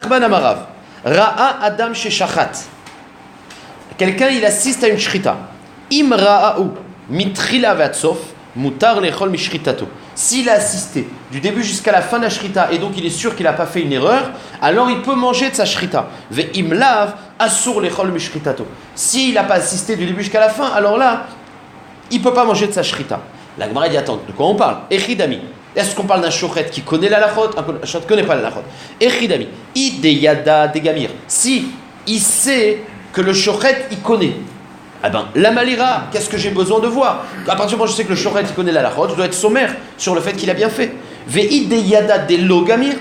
Nachman Amarav. Ra'a Adam Sheshachat. Quelqu'un, il assiste à une shrita. Im Ra'a'u mitrila vatsof mutar lechol mishritato. S'il a assisté du début jusqu'à la fin de la shrita et donc il est sûr qu'il n'a pas fait une erreur, alors il peut manger de sa shrita. Ve im lav asur lechol mishritato. S'il n'a pas assisté du début jusqu'à la fin, alors là, il ne peut pas manger de sa shrita. La Gemara dit attends, de quoi on parle? Echidami. Est-ce qu'on parle d'un shochet qui connaît la lachot? Un shochet qui ne connaît pas la lachot. Echidami. Ideyada de gamir. Si il sait que le shochet il connaît, eh ben, la malira, qu'est-ce que j'ai besoin de voir? À partir du moment où je sais que le shochet il connaît la lachot, je dois être sommaire sur le fait qu'il a bien fait. Ve'ideyada de lo gamir.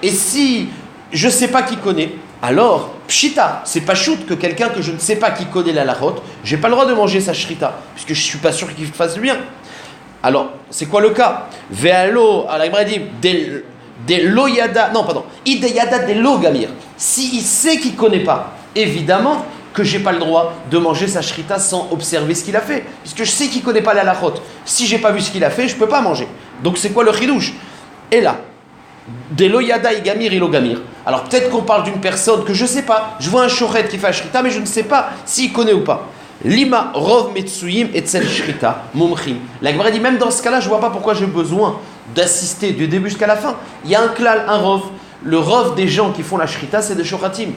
Et si je ne sais pas qui connaît, alors, pshita, c'est pas shoot que quelqu'un que je ne sais pas qui connaît la lachot, j'ai pas le droit de manger sa shrita, puisque je suis pas sûr qu'il fasse le bien. Alors, c'est quoi le cas? Ve'alo, alors il m'a dit, des loyada, non pardon, ideyada de lo gamir. S'il sait qu'il connaît pas, évidemment que j'ai pas le droit de manger sa shrita sans observer ce qu'il a fait, puisque je sais qu'il connaît pas la lachot. Si j'ai pas vu ce qu'il a fait, je peux pas manger. Donc c'est quoi le chidouche? Et là, des loyada igamir ilogamir. Alors peut-être qu'on parle d'une personne que je ne sais pas. Je vois un shochet qui fait la shrita, mais je ne sais pas s'il connaît ou pas. Lima rov metsuyim etzel shrita mumchim. La Gemara dit même dans ce cas-là, je ne vois pas pourquoi j'ai besoin d'assister du début jusqu'à la fin. Il y a un klal, un rov. Le rov des gens qui font la shrita, c'est des shochatim.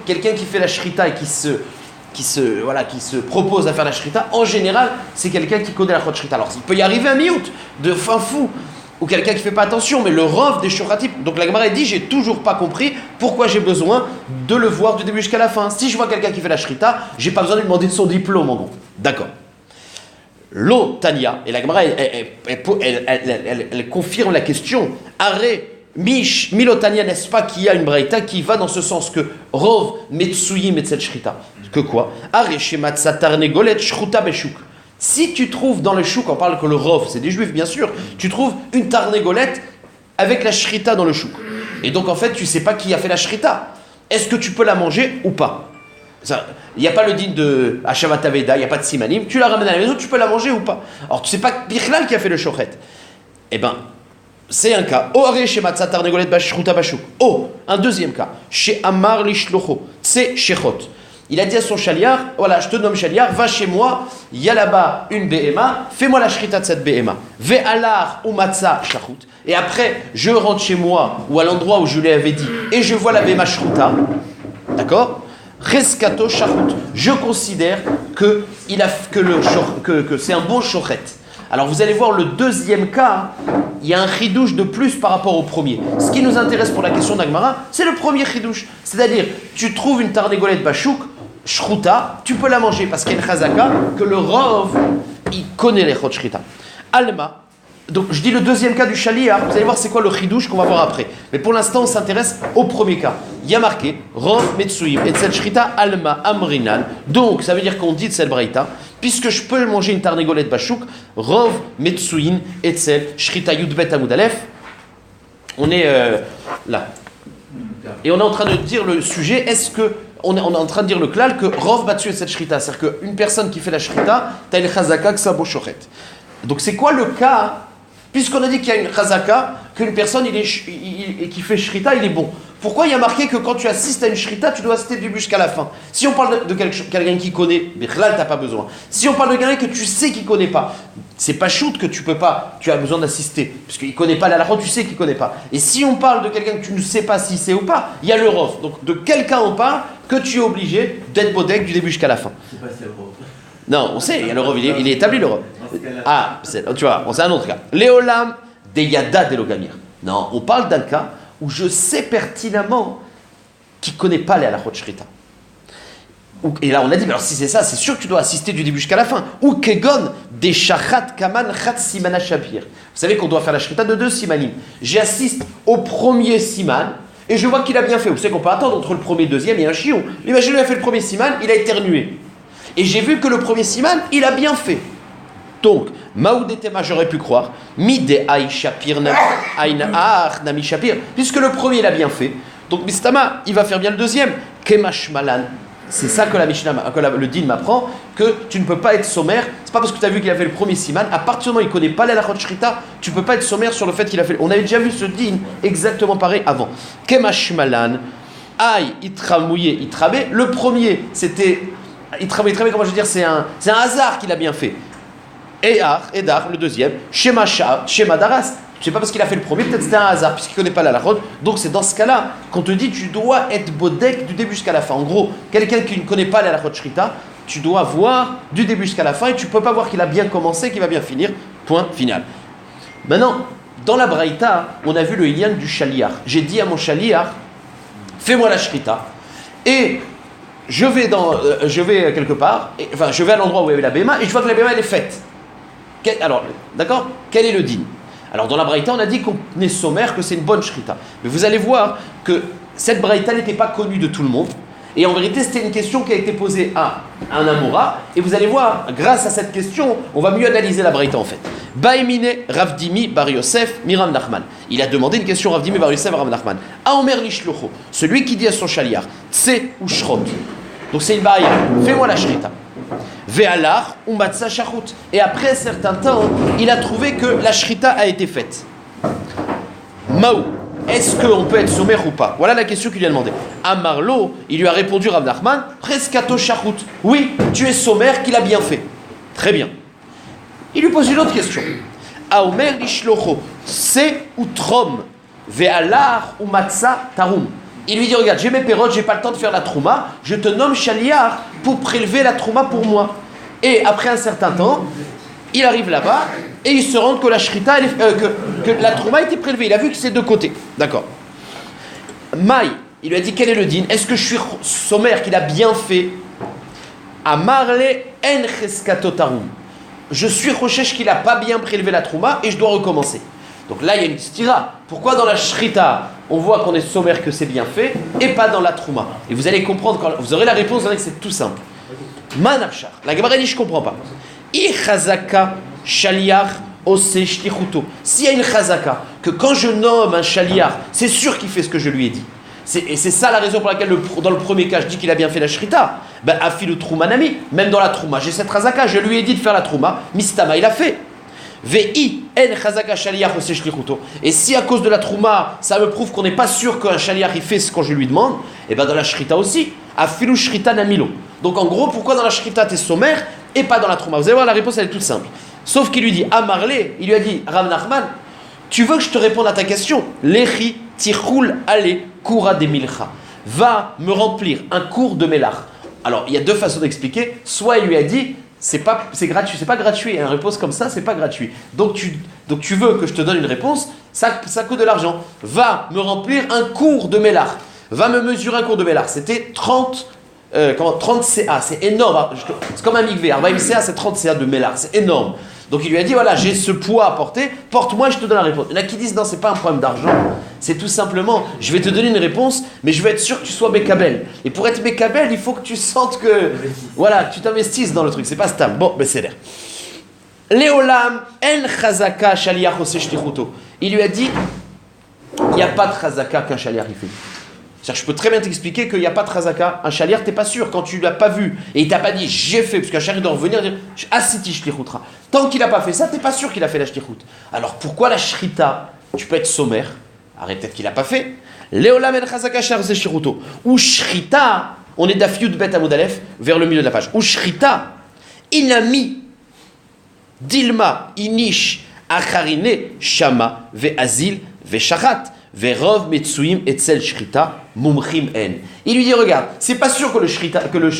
Quelqu'un qui fait la shrita et qui se propose à faire la shrita, en général, c'est quelqu'un qui connaît la chot shrita. Alors il peut y arriver un miout de fin fou, ou quelqu'un qui ne fait pas attention, mais le rov des shochatim. Donc la Gemara dit, j'ai toujours pas compris pourquoi j'ai besoin de le voir du début jusqu'à la fin. Si je vois quelqu'un qui fait la shrita, j'ai pas besoin de lui demander de son diplôme en gros. D'accord. Lo Tanya, et la Gemara elle confirme la question. Arrêt Milotania, n'est-ce pas qu'il y a une braïta qui va dans ce sens que rov metsuyim et shrita. Que quoi? Arrêt shematsa tarnegolet shruta beshuk. Si tu trouves dans le chouk, on parle que le rov, c'est des juifs bien sûr, tu trouves une tarnégolette avec la shrita dans le chouk. Et donc en fait, tu ne sais pas qui a fait la shrita. Est-ce que tu peux la manger ou pas? Il n'y a pas le din de Hashavat Aveda, il n'y a pas de simanim, tu la ramènes à la maison, tu peux la manger ou pas? Alors tu ne sais pas Bichlal qui a fait le shochet. Eh bien, c'est un cas. O are chez Matzah tarnegolet bashruta bashuk. Oh, un deuxième cas. Chez Amar lishlocho, tse shechot. Il a dit à son chaliar, voilà, je te nomme chaliar, va chez moi, il y a là-bas une BMA, fais-moi la shrita de cette BMA. Ve'alar ou matzah shachut. Et après, je rentre chez moi, ou à l'endroit où je lui avais dit, et je vois la BMA shruta, d'accord? Reskato shachut. Je considère que c'est un bon shochet. Alors vous allez voir le deuxième cas, il y a un chidouche de plus par rapport au premier. Ce qui nous intéresse pour la question d'Agmara, c'est le premier chidouche. C'est-à-dire, tu trouves une tarnégolette bachouk, shruta, tu peux la manger parce qu'il y a une chazaka, que le rov, il connaît les chot shrita. Alma, donc je dis le deuxième cas du chaliar, vous allez voir c'est quoi le chidouche qu'on va voir après. Mais pour l'instant, on s'intéresse au premier cas. Il y a marqué, rov metsuyim, et cette shrita alma amrinan. Donc, ça veut dire qu'on dit de cette braïta, puisque je peux manger une tarnégolette bachouk, rov metsuyin, etzel, shrita yudbet amud alef. On est là. Et on est en train de dire le sujet, est-ce que on est en train de dire le klal que rov battu et cette shrita, c'est-à-dire qu'une personne qui fait la shrita, t'as une chazaka que ça beau shochet. Donc c'est quoi le cas, puisqu'on a dit qu'il y a une chazaka, qu'une personne qui fait shrita, il est bon. Pourquoi il y a marqué que quand tu assistes à une shrita, tu dois assister du début jusqu'à la fin? Si on parle de quelqu'un qui connaît, mais là, t'as pas besoin. Si on parle de quelqu'un que tu sais qu'il connaît pas, c'est pas shoot que tu peux pas, tu as besoin d'assister, parce qu'il connaît pas la halakha, tu sais qu'il connaît pas. Et si on parle de quelqu'un que tu ne sais pas s'il sait ou pas, il y a le rov. Donc de quelqu'un on parle que tu es obligé d'être bodek du début jusqu'à la fin. Je sais pas si c'est le rov. Non, on sait, il y a le rov, il est établi le rov. Ah, tu vois, c'est un autre cas. Léolam de yada de logamir. Non, on parle d'un cas où je sais pertinemment qu'il ne connaît pas les halachot shrita. Et là, on a dit, mais alors si c'est ça, c'est sûr que tu dois assister du début jusqu'à la fin. Ou kegon des shachat kaman chat simana shabir. Vous savez qu'on doit faire la shrita de 2 simanim. J'assiste au premier siman et je vois qu'il a bien fait. Vous savez qu'on peut attendre entre le premier et le deuxième, il y a un chiot. Imaginez, il a fait le premier siman, il a éternué. Et j'ai vu que le premier siman, il a bien fait. Donc, Maoudetema, j'aurais pu croire, Mide Aï Shapir Nami Shapir, puisque le premier il a bien fait. Donc, Mistama, il va faire bien le deuxième. Kemash Malan, c'est ça que le din m'apprend, que tu ne peux pas être sommaire. C'est pas parce que tu as vu qu'il a fait le premier siman, à partir du moment où il ne connaît pas l'halachot shrita, tu ne peux pas être sommaire sur le fait qu'il a fait. On avait déjà vu ce din exactement pareil avant. Kemashmalan, aïe, itramouye, itrabé. Le premier, c'était. Itrabé, comment je veux dire, c'est un hasard qu'il a bien fait. Edar, le deuxième, Shema Daras. Je sais pas parce qu'il a fait le premier, peut-être c'était un hasard, puisqu'il ne connaît pas la halachot. Donc c'est dans ce cas-là qu'on te dit tu dois être bodek du début jusqu'à la fin. En gros, quelqu'un qui ne connaît pas la halachot shrita, tu dois voir du début jusqu'à la fin et tu ne peux pas voir qu'il a bien commencé, qu'il va bien finir. Point final. Maintenant, dans la braïta, on a vu le lien du shaliach. J'ai dit à mon shaliach, fais-moi la shrita. Et je vais quelque part, je vais à l'endroit où il y avait la béma et je vois que la béma elle est faite. Alors, d'accord? Quel est le din? Alors dans la braïta, on a dit qu'on est sommaire, que c'est une bonne shrita. Mais vous allez voir que cette braïta n'était pas connue de tout le monde. Et en vérité, c'était une question qui a été posée à un Amoura. Et vous allez voir, grâce à cette question, on va mieux analyser la braïta en fait. Baïmine Ravdimi Bar Yosef Miram Nachman. Il a demandé une question Ravdimi Bar Yosef Miram Nachman. Aomer Lishlocho, celui qui dit à son chaliar, Tse ou Shrot. Donc c'est une baïa, fais-moi la shrita. Ve'alar ou matza shachut. Et après un certain temps, il a trouvé que la shrita a été faite. Maou, est-ce qu'on peut être sommaire ou pas? Voilà la question qu'il lui a demandé. Amarlo, il lui a répondu Rav Nachman, preskato shachut. Oui, tu es sommaire, qu'il a bien fait. Très bien. Il lui pose une autre question. Aomer lishlocho, c'est ou trom, ve'alar ou matza tarum. Il lui dit, regarde, j'ai mes pérotes, j'ai pas le temps de faire la trouma, je te nomme chaliar pour prélever la trouma pour moi. Et après un certain temps, il arrive là-bas et il se rend que la shrita, que la trouma a été prélevée. Il a vu que c'est de côté. D'accord. Maï, il lui a dit, quel est le din? Est-ce que je suis sommaire, qu'il a bien fait? Amarle en cheskatotarum. Je suis rochesh qu'il a pas bien prélevé la trouma et je dois recommencer. Donc là, il y a une stira. Pourquoi dans la shrita, on voit qu'on est sommaire, que c'est bien fait, et pas dans la trouma? Et vous allez comprendre, quand vous aurez la réponse, vous verrez que c'est tout simple. Manachar. La Gemara dit, je ne comprends pas. I chazaka shaliach ose shlichuto. S'il y a une chazaka, que quand je nomme un shaliach, c'est sûr qu'il fait ce que je lui ai dit. Et c'est ça la raison pour laquelle, dans le premier cas, je dis qu'il a bien fait la shrita. Ben, afilu troumanami, même dans la trouma, j'ai cette chazaka, je lui ai dit de faire la trouma, mistama, il a fait. Ve'i en chazaka shaliach ose shlichuto. Et si à cause de la trouma, ça me prouve qu'on n'est pas sûr qu'un shaliach il fait ce que je lui demande, et ben dans la shrita aussi, afilu shrita namilo. Donc en gros, pourquoi dans la shrita tu es sommaire et pas dans la trouma? Vous allez voir, la réponse elle est toute simple. Sauf qu'il lui dit, Amarle, il lui a dit, Rav Nachman, tu veux que je te réponde à ta question? Lechi tichul ale kura de milcha. Va me remplir un cours de melach. Alors il y a deux façons d'expliquer. Soit il lui a dit, c'est gratuit, c'est pas gratuit. Une réponse comme ça, c'est pas gratuit. Donc tu veux que je te donne une réponse, ça coûte de l'argent. Va me remplir un cours de melach. Va me mesurer un cours de melach. C'était 30 CA, c'est énorme. C'est comme un mikvé. 40 CA, c'est 30 CA de mélar, c'est énorme. Donc il lui a dit, voilà, j'ai ce poids à porter, porte-moi, je te donne la réponse. Il y en a qui disent, non, c'est pas un problème d'argent, c'est tout simplement, je vais te donner une réponse, mais je vais être sûr que tu sois Bekabel. Et pour être Bekabel, il faut que tu sentes que, voilà, que tu t'investisses dans le truc, c'est pas stable. Bon, ben c'est l'air. Léolam en chazaka shaliach ose shlichuto. Il lui a dit, il n'y a pas de chazaka qu'un shaliach il fait. C'est-à-dire, je peux très bien t'expliquer qu'il n'y a pas de chazaka. Un chaliar, tu n'es pas sûr. Quand tu ne l'as pas vu et il ne t'a pas dit j'ai fait, parce qu'un chaliar doit revenir et dire asiti shlichoutra. Tant qu'il n'a pas fait ça, tu n'es pas sûr qu'il a fait la shlichout. Alors pourquoi la shrita? Tu peux être sommaire. Arrête, peut-être qu'il n'a pas fait. Léolam el chazaka shar ze shlichuto. Ou shrita, on est d'afiyud bet amud alef vers le milieu de la page. Ou shrita, inami, dilma, inish, acharine, shama, ve azil, ve shachat. Verov metsuim etzel shrita mumchim en. Il lui dit regarde, c'est pas sûr que le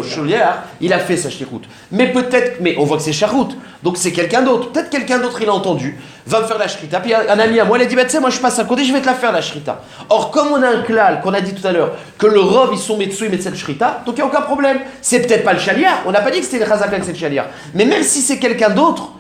sholiar il a fait sa shlichut. Mais peut-être, mais on voit que c'est shachout. Donc c'est quelqu'un d'autre. Peut-être quelqu'un d'autre il a entendu, va me faire la shrita. Puis un ami à moi il a dit bah tu sais moi je passe à côté, je vais te la faire la shrita. Or comme on a un klal qu'on a dit tout à l'heure que le rov ils sont metsuim etzel shrita, donc il y a aucun problème. C'est peut-être pas le shaliar. On n'a pas dit que c'était le chazaka que c'est le shaliar. Mais même si c'est quelqu'un d'autre,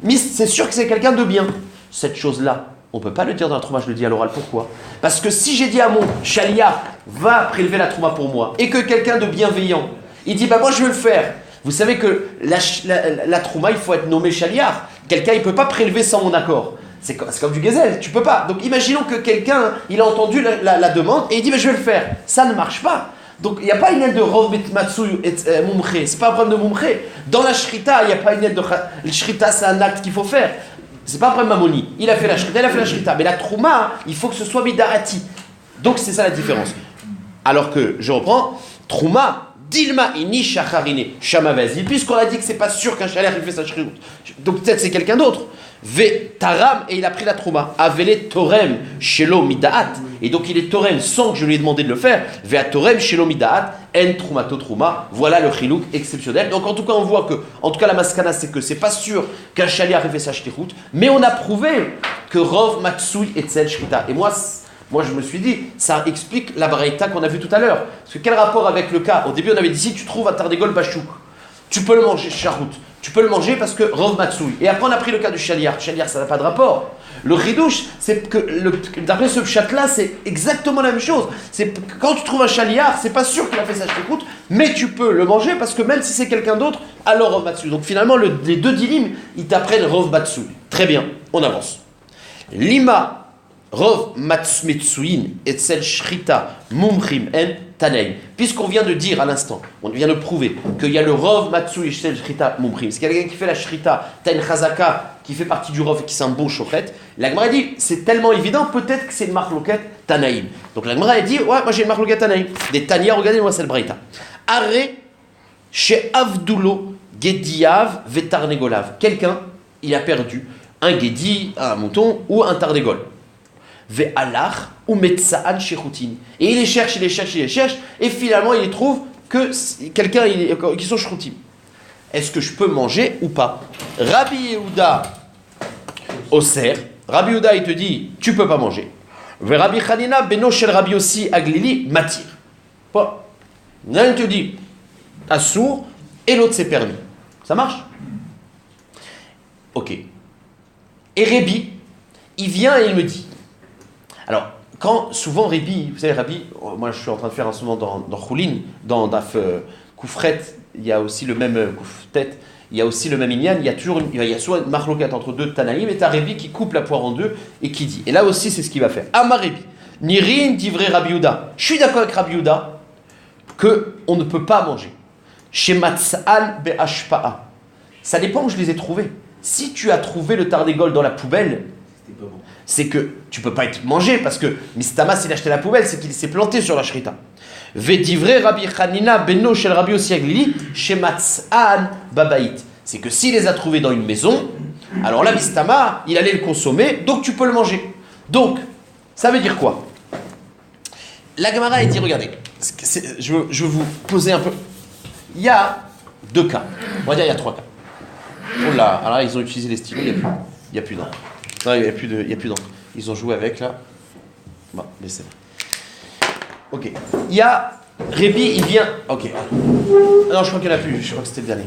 c'est sûr que c'est quelqu'un de bien. Cette chose là. On ne peut pas le dire dans la trouma, je le dis à l'oral. Pourquoi? Parce que si j'ai dit à mon chaliar, va prélever la trouma pour moi, et que quelqu'un de bienveillant, il dit, bah moi je veux le faire. Vous savez que la trouma, il faut être nommé chaliar. Quelqu'un, il ne peut pas prélever sans mon accord. C'est comme du gazelle, tu ne peux pas. Donc imaginons que quelqu'un, il a entendu la demande, et il dit, bah je vais le faire. Ça ne marche pas. Donc il n'y a pas une aide de Rov Matsui et Mumche, c'est pas un problème de Mumche. Dans la Shrita, il n'y a pas une aide de. Le Shrita, c'est un acte qu'il faut faire. C'est pas un problème Mamoni. Il a fait la Shrita, il a fait la Shrita. Mais la Trouma, il faut que ce soit Midarati. Donc c'est ça la différence. Alors que, je reprends, Trouma, Dilma ini shacharine shamavazi, puisqu'on a dit que c'est pas sûr qu'un chaler il fait sa shriut. Donc peut-être c'est quelqu'un d'autre. Ve taram, et il a pris la trouma. Avele torem shelo midaat, et donc il est torem sans que je lui ai demandé de le faire. Ve torem shelo midaat en troumato trouma. Voilà le chilouk exceptionnel. Donc en tout cas on voit que, en tout cas la maskana c'est que c'est pas sûr qu'un chaler a fait sa shriut, mais on a prouvé que rov matsui et tsel shrita. Et moi, je me suis dit, ça explique la braïta qu'on a vue tout à l'heure. Parce que quel rapport avec le cas? Au début, on avait dit, si tu trouves un tardégol bachouk, tu peux le manger, charout. Tu peux le manger parce que rov matsoui. Et après, on a pris le cas du chaliar. Chaliar, ça n'a pas de rapport. Le ridouche, c'est que, d'après ce chat-là, c'est exactement la même chose. C'est que quand tu trouves un chaliar, c'est pas sûr qu'il a fait sa shriut, mais tu peux le manger parce que même si c'est quelqu'un d'autre, alors rov matsoui. Donc finalement, les deux dilim, ils t'apprennent rov matsoui. Très bien, on avance. Lima. Rov Matsuin et Tsel Shrita Mumchim en Tanaïm. Puisqu'on vient de dire à l'instant, on vient de prouver qu'il y a le Rov Matsui et Tsel Shrita Mumchim. C'est quelqu'un qui fait la Shrita, t'as une Chazaka qui fait partie du Rov et qui c'est un bon chochet. La Gemara dit, c'est tellement évident, peut-être que c'est une marloquette Tanaïm. Donc la Gemara dit, ouais, moi j'ai une marloquette Tanaïm. Des Tania, regardez-moi cette braïta. Arre chez Avdulo Gediav Vetarnegolav. Quelqu'un, il a perdu un Gedi, un mouton ou un Tardégol. Ve'alach ou Metsa'an Shechutin. Et il les cherche, et finalement il trouve que quelqu'un qui sont Shechutim. Est-ce que je peux manger ou pas? Rabbi Yehuda Oser, Rabbi Yehuda il te dit, tu peux pas manger. Rabbi Chanina beno shel Rabbi Yossi Aglili matir. Bon. L'un te dit, assour, et l'autre c'est permis. Ça marche? Ok. Et Rabbi, il vient et il me dit, alors, quand souvent Rabbi, vous savez Rabbi, moi je suis en train de faire en ce moment dans Choulin, dans Daf Koufret, il y a aussi le même Kouftet, il y a aussi le même Inyan, il y a soit une marloquette entre deux Tanaïm, et t'as Rabbi qui coupe la poire en deux et qui dit, et là aussi c'est ce qu'il va faire. Amar Rabbi, Nirin divrei Rabbi Yehuda, je suis d'accord avec Rabbi Yehuda qu'on ne peut pas manger. Chez Matzal be'ashpa'a. Ça dépend où je les ai trouvés. Si tu as trouvé le tardégol dans la poubelle, c'est que tu peux pas être mangé parce que Mistama s'il a acheté la poubelle, c'est qu'il s'est planté sur la shrita. Vedivre Rabbi Chanina beno shel Rabbi Yossi Aglili shematzan babait. C'est que s'il les a trouvés dans une maison, alors là Mistama, il allait le consommer, donc tu peux le manger. Donc, ça veut dire quoi? La Gemara a dit, regardez, je veux vous poser un peu. Il y a deux cas. On va dire il y a trois cas. Oh là, alors là, ils ont utilisé les stylos, il n'y a plus d'encre. Non, il n'y a plus d'encre. Ils ont joué avec là. Bon, laissez. Ok. Il y a Rabbi, il vient. Ok. Non, je crois qu'il n'y en a plus. Je crois que c'était le dernier.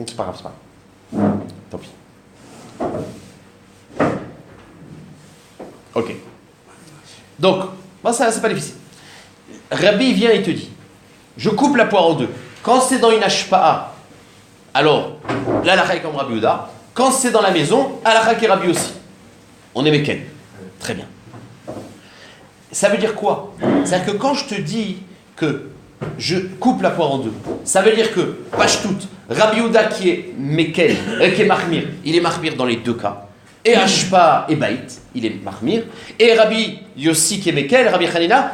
C'est pas grave, c'est pas grave. Tant pis. Ok. Donc, bon, ça, c'est pas difficile. Rabbi, il vient et te dit, je coupe la poire en deux. Quand c'est dans une ashpa'a, alors, là, la chaï comme Rabbi Yehuda. Quand c'est dans la maison, halakha qui Rabbi aussi. On est Meken. Très bien. Ça veut dire quoi? C'est-à-dire que quand je te dis que je coupe la poire en deux, ça veut dire que, Pashtout, Rabbi Yehuda qui est Meken, qui est Mahmir, il est Mahmir dans les deux cas. Et Ashpa et Baït, il est Mahmir. Et Rabbi Yossi qui est Meken, Rabbi Chanina,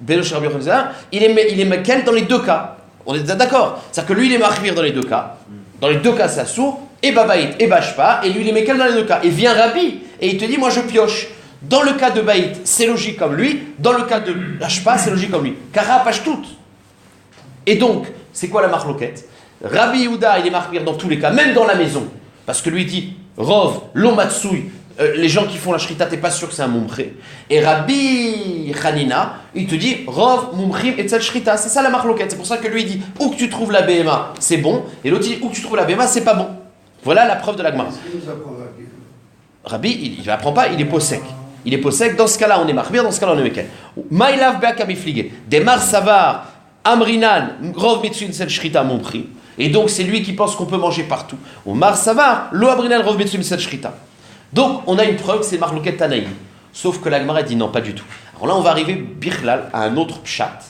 Benosh Rabbi Chanina, il est Meken dans les deux cas. On est d'accord? C'est-à-dire que lui, il est Mahmir dans les deux cas. Dans les deux cas, c'est assourd. Et Babaït et Bashpa, et lui il est Mekel dans les deux cas. Et vient Rabbi, et il te dit, moi je pioche. Dans le cas de Baït, c'est logique comme lui. Dans le cas de Bashpa, c'est logique comme lui. Kara Pashtout. Et donc, c'est quoi la marloquette? Rabbi Yehuda, il est marqué dans tous les cas, même dans la maison. Parce que lui dit, Rov, Lomatsui, les gens qui font la shrita, t'es pas sûr que c'est un mumché. Et Rabbi Chanina, il te dit, Rov, mumchim et tzal shrita. C'est ça la marloquette. C'est pour ça que lui il dit, où que tu trouves la BMA, c'est bon. Et l'autre dit, où que tu trouves la BMA, c'est pas bon. Voilà la preuve de la Gemara. Rabbi, il n'apprend pas, il est possèque. Il est possèque, dans ce cas-là on est marbir, dans ce cas-là on est mekel. Maïlav be'akamiflige. Demar savar, amrinan, rov mitsun sel shrita mon prix. Et donc c'est lui qui pense qu'on peut manger partout. Ou mar savar, lo abrinan rov mitsun sel shrita. Donc on a une preuve, c'est marloquet tanaïm. Sauf que la Gemara dit non, pas du tout. Alors là, on va arriver, Birlal, à un autre pshat,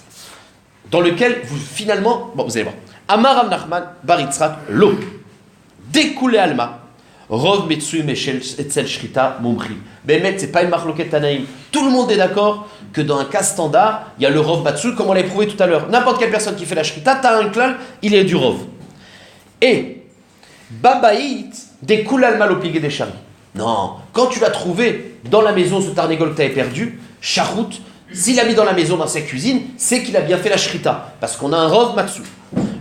dans lequel, finalement, bon, vous allez voir. Amar Rav Nachman, Bar Yitzhak, lo. Découlé Alma. Rov Metsui Meshel Etzel Shrita Mumri. Bémet, c'est pas une marloquette Tanaïm. Tout le monde est d'accord que dans un cas standard, il y a le Rov Matsui, comme on l'a prouvé tout à l'heure. N'importe quelle personne qui fait la Shrita, t'as un klal, il est du Rov. Et Babaït découle Alma l'opligé des Shari. Non, quand tu l'as trouvé dans la maison, ce tarnégol que tu avais perdu, Shachout, s'il l'a mis dans la maison, dans sa cuisine, c'est qu'il a bien fait la Shrita. Parce qu'on a un Rov Matsui.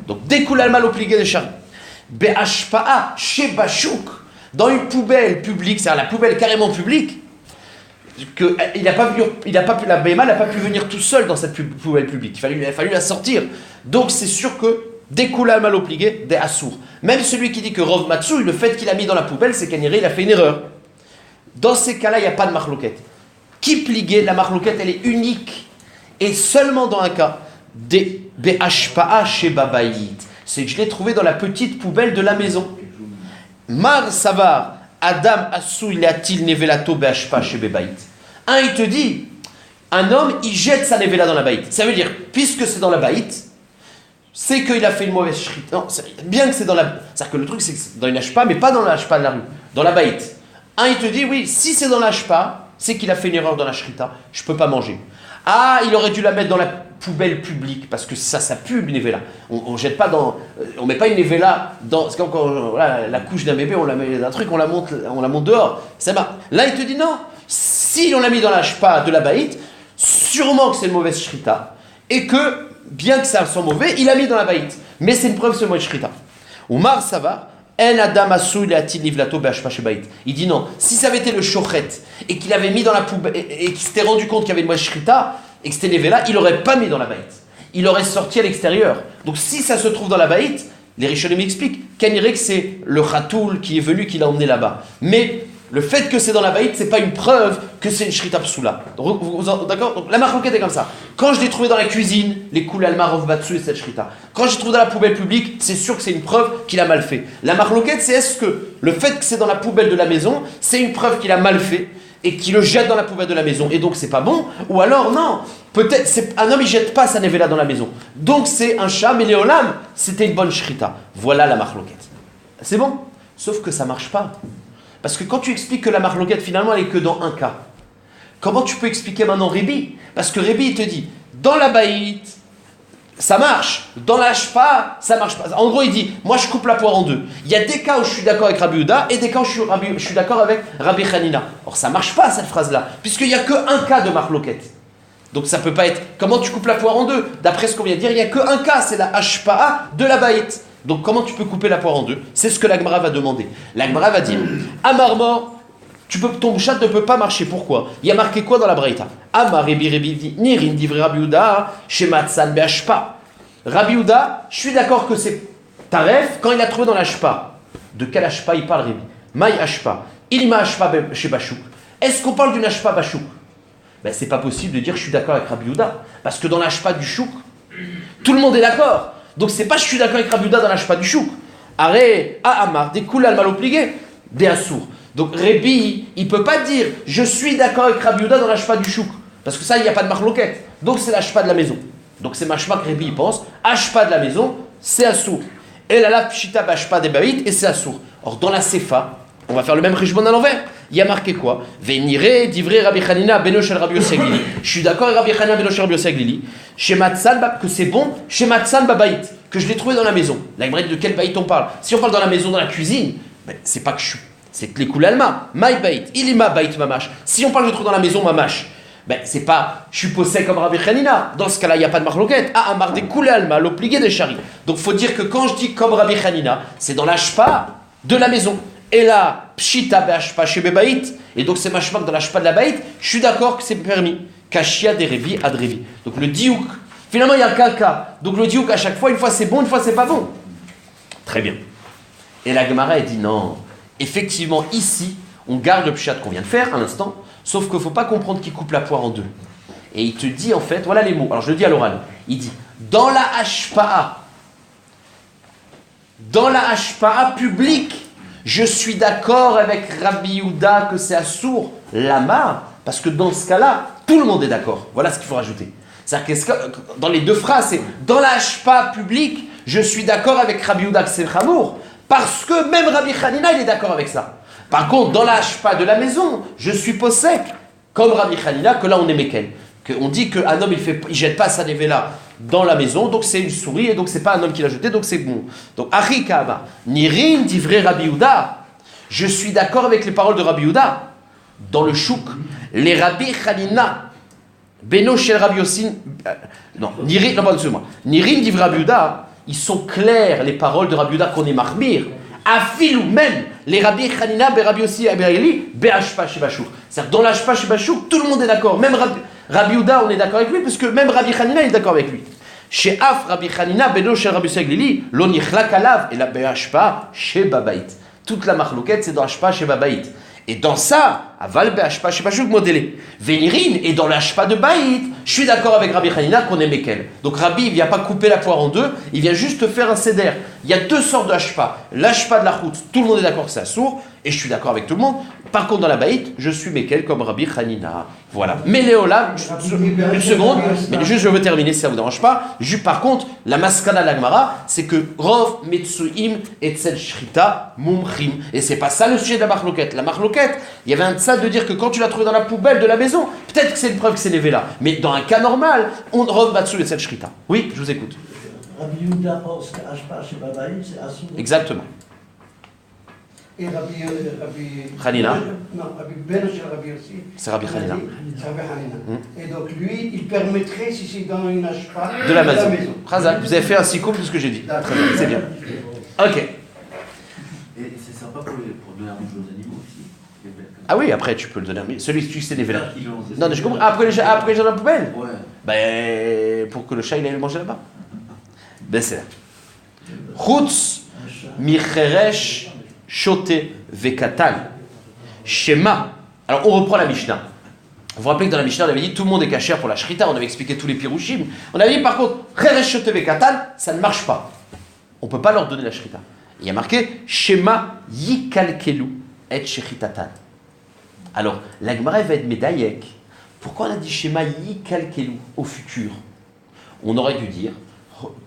Donc découle Alma l'opligé des Shari. Be'ashpa'a Shebachouk. Dans une poubelle publique, c'est-à-dire la poubelle carrément publique, la BMA n'a pas pu venir tout seul dans cette poubelle publique. Il a fallu la sortir. Donc c'est sûr que découla mal obligé des assours. Même celui qui dit que Rov Matsui, le fait qu'il a mis dans la poubelle, c'est qu'il a fait une erreur. Dans ces cas-là, il n'y a pas de marloquette. Qui pliguait, la marloquette, elle est unique. Et seulement dans un cas, des BHPA chez Babaït. C'est que je l'ai trouvé dans la petite poubelle de la maison. Mar Savar, Adam Assou, il a-t-il Nevelato Be'ashpa chez Bebaït. Il te dit, un homme, il jette sa Nevela dans la baït. Ça veut dire, puisque c'est dans la baït, c'est qu'il a fait une mauvaise shrita. Non, bien que c'est dans la. C'est-à-dire que le truc, c'est que c'est dans une ashpa, mais pas dans la ashpa de la rue, dans la baït. Il te dit, oui, si c'est dans la ashpa, c'est qu'il a fait une erreur dans la shrita, je peux pas manger. Il aurait dû la mettre dans la poubelle publique, parce que ça pue une nevela. On jette pas dans, on met pas une nevela dans, c'est comme quand la couche d'un bébé, on la met dans un truc, on la monte dehors. Ça marche. Là, il te dit non. Si on l'a mis dans la shpa de la baït, sûrement que c'est une mauvaise shrita, et que bien que ça soit mauvais, il a mis dans la baït. Mais c'est une preuve, c'est une mauvaise shrita. Oumar Sava. En Adam Assou, il a-t-il livlato be'ashpa chez baït. Il dit non. Si ça avait été le shochet et qu'il avait mis dans la poubelle et qu'il s'était rendu compte qu'il y avait une mauvaise shrita et que c'était nevela, il n'aurait pas mis dans la baït. Il aurait sorti à l'extérieur. Donc si ça se trouve dans la baït, les Rishonim m'expliquent qu'en que c'est le khatoul qui est venu, qui l'a emmené là-bas. Mais le fait que c'est dans la baït, c'est pas une preuve que c'est une shrita psoula. D'accord? Donc la marloquette est comme ça. Quand je l'ai trouvé dans la cuisine, les koul almarov batsu et cette shrita. Quand j'ai trouvé dans la poubelle publique, c'est sûr que c'est une preuve qu'il a mal fait. La marloquette, c'est est-ce que le fait que c'est dans la poubelle de la maison, c'est une preuve qu'il a mal fait et qu'il le jette dans la poubelle de la maison et donc c'est pas bon, ou alors non, peut-être un homme il jette pas sa nevela dans la maison. Donc c'est un chat, mais Léolam, c'était une bonne shrita. Voilà la marloquette. C'est bon? Sauf que ça marche pas. Parce que quand tu expliques que la marloquette, finalement, elle est que dans un cas, comment tu peux expliquer maintenant Rébi? Parce que Rébi, il te dit, dans la baït, ça marche. Dans la shpa, ça marche pas. En gros, il dit, moi, je coupe la poire en deux. Il y a des cas où je suis d'accord avec Rabbi Yehuda et des cas où je suis d'accord avec Rabbi Hanina. Or, ça marche pas, cette phrase-là, puisqu'il n'y a qu'un cas de marloquette. Donc, ça peut pas être, comment tu coupes la poire en deux? D'après ce qu'on vient de dire, il n'y a qu'un cas, c'est la hashpa'a de la baït. Donc comment tu peux couper la poire en deux? C'est ce que la Gemara va demander. La Gemara va dire, Amar mort, ton chat ne peut pas marcher. Pourquoi? Il y a marqué quoi dans la Braïta? Amar Rebi Nirin divre Rabbi Yehuda Shematsan be'ashpa. Rabbi Yehuda, je suis d'accord que c'est taref quand il a trouvé dans la shpa. De quel ashpa il parle Rebi? Maï ashpa. Ilma ashpa chez Bachouk. Est-ce qu'on parle d'une ashpa Bachouk? Ben c'est pas possible de dire je suis d'accord avec Rabbi Yehuda. Parce que dans la shpa du chouk, tout le monde est d'accord. Donc c'est pas je suis d'accord avec Rabbi Yehuda dans la shpa du chouk. Arrête, Amar, des koulal mal obligé, des assours. Donc Rébi, il peut pas dire je suis d'accord avec Rabbi Yehuda dans la shpa du chouk. Parce que ça, il n'y a pas de marloquette. Donc c'est la shpa de la maison. Donc c'est machma que Rébi il pense. Ashpa de la maison, c'est assour. Et la pshita bashpa des baït et c'est assour. Or dans la sefa, on va faire le même richmond à l'envers. Il y a marqué quoi? Venire, divrei Rabbi Hanina, beno shel Rabbi Yossi Aglili. Je suis d'accord avec Rabbi Hanina, beno shel Rabbi Yossi Aglili. Chez Matsan, que c'est bon, chez Matsan babaït, que je l'ai trouvé dans la maison. Là, de quel baït on parle? Si on parle dans la maison, dans la cuisine, ben, c'est pas que je suis. C'est que les koul alma, my baït, il est ma baït mamash. Si on parle je le trouve dans la maison mamash, ben c'est pas je suis possède comme Rabbi Hanina. Dans ce cas-là, il n'y a pas de marloquette. Amar des koul alma, l'obligé des charis. Donc faut dire que quand je dis comme Rabbi Hanina, c'est dans l'ashpa de la maison. Et là, pshita be'ashpa chez bebaït, et donc c'est machmak dans l'ashpa de la baït, je suis d'accord que c'est permis. Kashia de revi ad revi. Donc le diouk, finalement il y a qu'un cas. Donc le diouk à chaque fois, une fois c'est bon, une fois c'est pas bon. Très bien. Et la Gemara elle dit non. Effectivement ici, on garde le pshat qu'on vient de faire à l'instant, sauf qu'il ne faut pas comprendre qu'il coupe la poire en deux. Et il te dit en fait, voilà les mots. Alors je le dis à l'oral. Il dit dans la hashpa'a publique. Je suis d'accord avec Rabbi Yehuda que c'est assour, lama, Parce que dans ce cas-là, tout le monde est d'accord. Voilà ce qu'il faut rajouter. C'est-à-dire que dans les deux phrases, c'est dans la hashpa publique, je suis d'accord avec Rabbi Yehuda que c'est Chamour, parce que même Rabbi Hanina, il est d'accord avec ça. Par contre, dans la hashpa de la maison, je suis possèque, comme Rabbi Hanina, que là on est Mekel. On dit qu'un homme, il jette pas sa nevela dans la maison, donc c'est une souris, et donc c'est pas un homme qui l'a jeté, donc c'est bon. Donc, Achi Kama, Nirin divrei Rabbi Yehuda, je suis d'accord avec les paroles de Rabbi Yehuda. Dans le chouk, les Rabbi Hanina, Beno Shel Rabbi Yossin, non, excuse-moi, Nirin divrei Rabbi Yehuda, ils sont clairs, les paroles de Rabbi Yehuda qu'on est marmir. Afilou même, les Rabbi Hanina, Rabbi Yossi, Rabbi Be'ashpa Shebashuk. C'est-à-dire, dans l'Ashpa Shebashuk, tout le monde est d'accord. Même Rabbi Yehuda, on est d'accord avec lui, parce que même Rabbi Hanina est d'accord avec lui. Chez Af, Rabbi Hanina, Beno Shel Rabbi Yossi, Glili, Lo Nichlak Alav, et la Be'ashpa Shebabait. Toute la marloquette, c'est dans Ashpa Shebabait. Et dans ça, Aval Be'ashpa Shebashuk modélé. Vénirin, et dans l'Ashpa de Baït, je suis d'accord avec Rabbi Hanina qu'on est Mekel. Donc Rabbi, il ne vient pas couper la poire en deux, il vient juste faire un seder. Il y a deux sortes de Ashpa. L'Ashpa de la route, tout le monde est d'accord que c'est sourd, et je suis d'accord avec tout le monde. Par contre, dans la Baït, je suis Mekel comme Rabbi Hanina. Voilà. Mais Léola, une seconde, mais juste je veux terminer si ça ne vous dérange pas. Par contre, la maskana de l'Agmara, c'est que Rov Metsuim et Tzel Shrita Mumchim. Et c'est pas ça le sujet de la marloquette. La marloquette, il y avait un tzad de dire que quand tu l'as trouvé dans la poubelle de la maison, peut-être que c'est une preuve que c'est Nevela. Mais dans un cas normal, on Rov Matsu et Tzel Shrita. Oui, je vous écoute. Rabbi Yehuda pense qu'Ashpa chez Babaï, c'est Assoud. Exactement. Et Rabbi Hanina. Non, Rabbi Ben chez Rabbi aussi. C'est Rabbi Hanina. C'est Rabbi Hanina. Et donc lui, il permettrait, si c'est dans une Ashpa, de la maison. Razak, vous avez fait un sicôme de ce que j'ai dit. Très bien, c'est bien. Ok. Et c'est sympa pour donner à manger aux animaux aussi. Ah oui, après tu peux le donner. Mais celui qui c'est des vélas. Qui lance des Non, mais je comprends. Après, j'ai dans la poubelle. Ouais. Ben, pour que le chat il aille le manger là-bas. Ben, c'est là. Chutz, micheresh, shote, vekatan. Shema. Alors, on reprend la Mishnah. Vous vous rappelez que dans la Mishnah, on avait dit tout le monde est cachère pour la shrita. On avait expliqué tous les pirouchim. On avait dit par contre, cheresh, shote, vekatan, ça ne marche pas. On ne peut pas leur donner la shrita. Il y a marqué Shema yikalkelu et shechitatan. Alors, la Gemara va être médaillek. Pourquoi on a dit Shema yikalkelu au futur? On aurait dû dire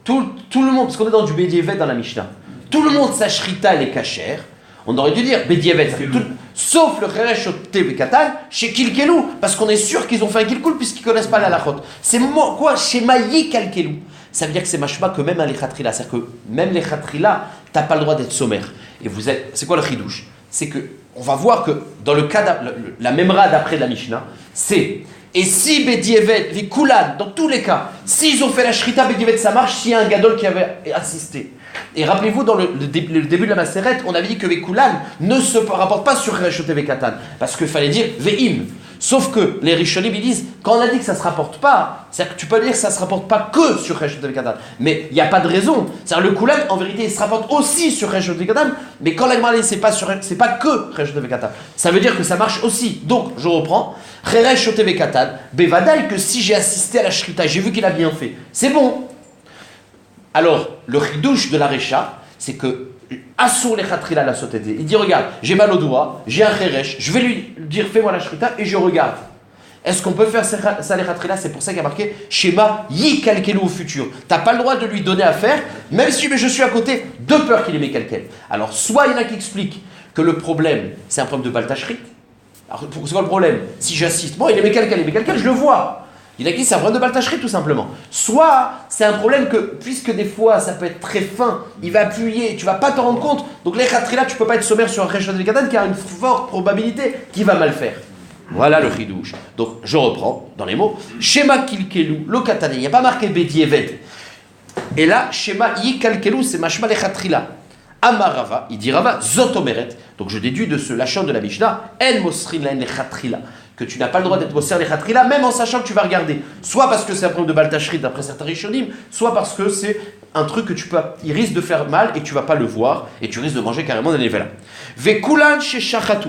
tout le monde, parce qu'on est dans du Bedievet dans la Mishnah, tout le monde sa shrita elle est cachère. On aurait dû dire Bedievet, sauf le Cheresh Shote Katan chez Kilkelu, parce qu'on est sûr qu'ils ont fait un Kilkul puisqu'ils ne connaissent pas la lachot. C'est quoi Shema yikalkelu? Ça veut dire que c'est machma que même un lechathrila, c'est-à-dire que même les lechathrila, tu n'as pas le droit d'être sommaire. Et vous êtes, c'est quoi le chidouche? C'est que on va voir que dans le cas la memra d'après la Mishnah, c'est et si Bedievet, Vikulan, dans tous les cas, s'ils ont fait la shrita Bedievet, ça marche s'il y a un gadol qui avait assisté. Et rappelez-vous, dans le début de la Maseret, on avait dit que Vekulan ne se rapporte pas sur Rechote Vekatan, parce qu'il fallait dire Ve'im. Sauf que les Rishonim ils disent, quand on a dit que ça ne se rapporte pas, c'est-à-dire que tu peux dire que ça ne se rapporte pas que sur Rechote Vekatan, mais il n'y a pas de raison. C'est-à-dire le Kulan, en vérité, il se rapporte aussi sur Rechote Vekatan, mais quand l'Agmara dit c'est pas que Rechote Vekatan, ça veut dire que ça marche aussi. Donc, je reprends, Rechote Vekatan, Bevadaï, que si j'ai assisté à la Shrita, j'ai vu qu'il a bien fait, c'est bon. Alors, le chidouche de la Recha, c'est que Assour les khatrila la sotété. Il dit regarde, j'ai mal au doigt, j'ai un kheresh, je vais lui dire fais-moi la shrita et je regarde. Est-ce qu'on peut faire ça les khatrila? C'est pour ça qu'il y a marqué Shema yi kalkelu au futur. T'as pas le droit de lui donner à faire, même si mais je suis à côté, de peur qu'il ait mis kalkel. Alors, soit il y en a qui expliquent que le problème, c'est un problème de baltachrit. Alors, c'est quoi le problème? Si j'assiste, bon, il est mis kalkel, je le vois. Il a dit c'est un problème de baltacherie tout simplement. Soit c'est un problème que, puisque des fois ça peut être très fin, il va appuyer, tu vas pas te rendre compte. Donc les khatrila, tu peux pas être sommaire sur un Reshon de Katan qui a une forte probabilité qu'il va mal faire. Voilà le chidouche. Donc je reprends dans les mots. Shema kilkelu lo katane. Il n'y a pas marqué bedievet. Et là, Shema yikalkelu, c'est mashma les khatrila. Amarava, il dit Rava, zotomeret. Donc je déduis de ce lachon de la Mishnah, en mosrin la en les khatrila. Que tu n'as pas le droit d'être mosser les khatrila, même en sachant que tu vas regarder. Soit parce que c'est un problème de baltachrit d'après certains rishonim, soit parce que c'est un truc que il risque de faire mal et que tu vas pas le voir et tu risques de manger carrément des nevela. Vekulan chez shachatu.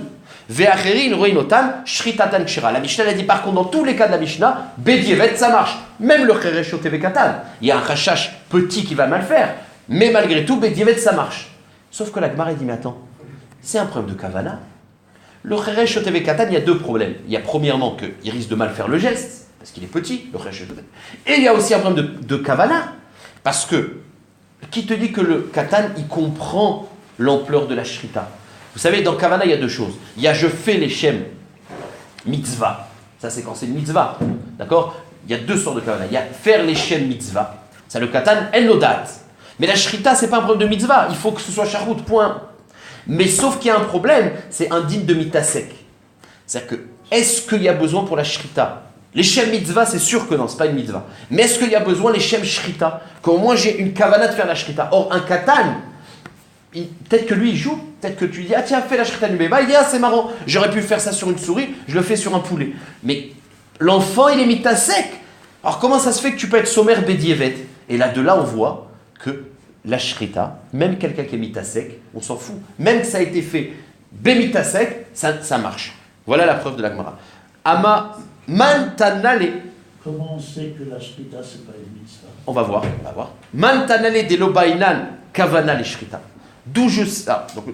Ve'acherin roinotan shritatan kshira. La Mishnah a dit par contre dans tous les cas de la Mishnah, bedievet ça marche. Même le cheresh otevekatan. Il y a un chachash petit qui va mal faire, mais malgré tout bedievet ça marche. Sauf que la Gemara dit mais attends, c'est un problème de kavana. Le Cheresh Shotev Katan, il y a deux problèmes. Il y a premièrement qu'il risque de mal faire le geste, parce qu'il est petit, le Cheresh Shotev. Et il y a aussi un problème de Kavana, parce que qui te dit que le Katan, il comprend l'ampleur de la Shrita? Vous savez, dans Kavana, il y a deux choses. Il y a je fais les Shem mitzvah. Ça, c'est quand c'est une mitzvah. D'accord? Il y a deux sortes de Kavana. Il y a faire les Shem mitzvah. Ça, le Katan, elle no date. Mais la Shrita, c'est pas un problème de mitzvah. Il faut que ce soit charout, point. Mais sauf qu'il y a un problème, c'est un din de mitasek. C'est-à-dire que, est-ce qu'il y a besoin pour la Shrita? Les Shem mitzvah, c'est sûr que non, c'est pas une mitzvah. Mais est-ce qu'il y a besoin les Shem Shrita? Qu'au moins j'ai une Kavana de faire la Shrita. Or, un Katan, peut-être que lui il joue, peut-être que tu lui dis ah tiens fais la shrita du bébé, il dit ah c'est marrant, j'aurais pu faire ça sur une souris, je le fais sur un poulet. Mais l'enfant il est mis à sec. Alors comment ça se fait que tu peux être sommaire bédievet? Et là de là on voit que la shrita, même quelqu'un qui est mis à sec, on s'en fout. Même que ça a été fait bémita sec, ça marche. Voilà la preuve de la Gemara. Ama mantanale. Comment on sait que la shrita c'est pas une mitzvah? On va voir. Mantanale de l'obainan kavana les shrita. D'où je donc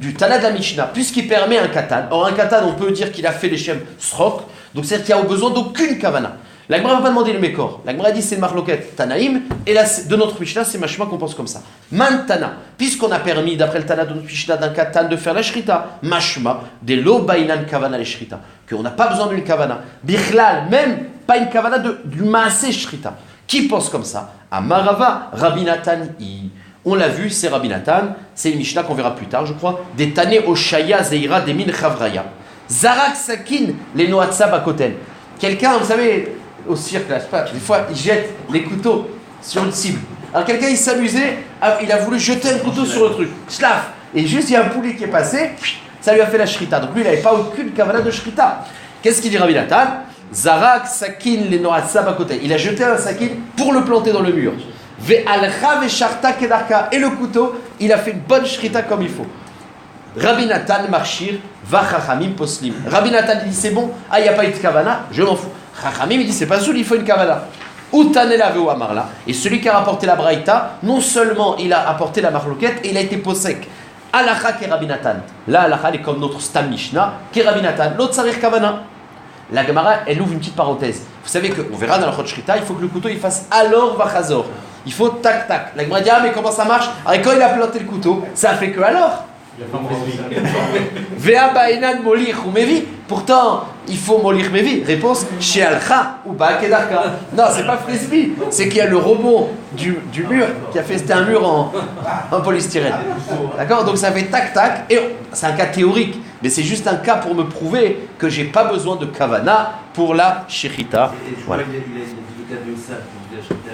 du Tana de la Mishnah, puisqu'il permet un katan. Or un katan, on peut dire qu'il a fait les shem srok, donc c'est-à-dire qu'il n'y a besoin d'aucune kavana. La Gemara ne va pas demander le mékor. La Gemara dit c'est marloket Tanaïm, et là de notre Mishnah c'est machma qu'on pense comme ça. Mantana, puisqu'on a permis d'après le Tana de notre Mishnah d'un katan de faire la shrita, machma de lo bainan kavana les shrita, qu'on n'a pas besoin d'une kavana. Bichlal, même pas une kavana du maaseh shrita. Qui pense comme ça? À Marava, Rabbi Nathan, on l'a vu, c'est Rabbi Nathan, c'est une Mishnah qu'on verra plus tard, je crois. Des Tane Oshaya Zeira des Min Chavraya. Zarak Sakin les Noatsa Bakoten. Quelqu'un, vous savez, au cirque, là, des fois, il jette les couteaux sur une cible. Alors quelqu'un, il s'amusait, il a voulu jeter un couteau sur le truc. Schlaf. Et juste, il y a un poulet qui est passé, ça lui a fait la shrita. Donc lui, il n'avait pas aucune kavana de shrita. Qu'est-ce qu'il dit Rabbi Nathan? Zarak Sakin les Noatsa Bakoten. Il a jeté un sakin pour le planter dans le mur. Et le couteau, il a fait une bonne shrita comme il faut. Rabbi Nathan marchir, va chachamim poslim. Rabbi Nathan dit c'est bon, il n'y a pas eu de kavana, je m'en fous. Chachamim il dit c'est pas zoul, il faut une kavana. Utanela veu amarla. Et celui qui a rapporté la braïta, non seulement il a apporté la marloquette, et il a été posek. Alacha ke Rabbi Nathan. Là, alacha est comme notre stam Mishnah, ke Rabbi Nathan. L'autre sarir kavana. La Gemara, elle ouvre une petite parenthèse. Vous savez qu'on verra dans la Chot Shrita, il faut que le couteau il fasse alors vachazor. Il faut tac tac. La Gemara dit ah mais comment ça marche? Alors quand il a planté le couteau, ça a fait que alors. Vea bainan molir ou mevi. Pourtant, il faut molir mevi. Réponse chez Alcha ou Baakedarka. Non, c'est pas frisbee. C'est qu'il y a le rebond du mur qui a fait. C'était un mur en polystyrène. D'accord? Donc ça fait tac tac. Et c'est un cas théorique. Mais c'est juste un cas pour me prouver que j'ai pas besoin de kavana pour la shechita. Voilà.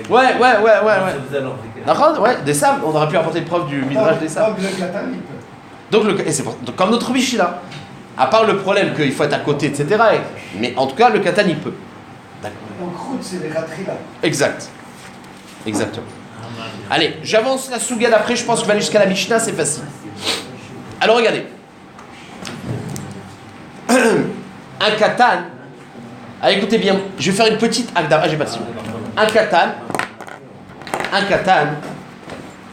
Ouais, des sables. On aurait pu apporter une preuve du midrash des sables. Donc, donc comme notre Mishnah, à part le problème qu'il faut être à côté, etc. Mais en tout cas, le katan, il peut. Donc, route, c'est les ratrila. Exact. Exactement. Allez, j'avance la souga d'après, je pense que je vais aller jusqu'à la Mishnah, c'est facile. Alors, regardez. Un katan, écoutez bien, je vais faire une petite agdara, j'ai pas de souga. Un katan,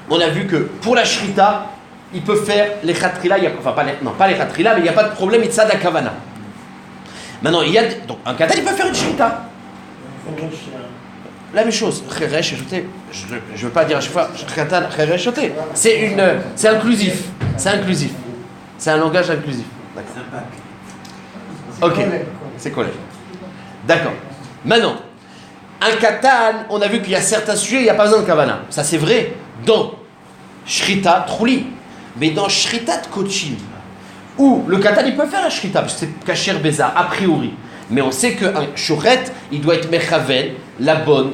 on a vu que pour la shrita, il peut faire les khatrila, enfin pas les khatrila, mais il n'y a pas de problème, il tzad kavana. Maintenant, donc un katan, il peut faire une shrita. La même chose, cheresh, je ne veux pas dire à chaque fois katan, cheresh, c'est inclusif, c'est un langage inclusif. Ok, c'est collège. D'accord. Maintenant, un katan, on a vu qu'il y a certains sujets, il n'y a pas besoin de kavana. Ça c'est vrai dans shrita trouli. Mais dans Shritat Kochim, où le katan il peut faire la Shrita, parce que c'est Kacher Bézar, a priori. Mais on sait qu'un Shoret, il doit être Mechaven, la bonne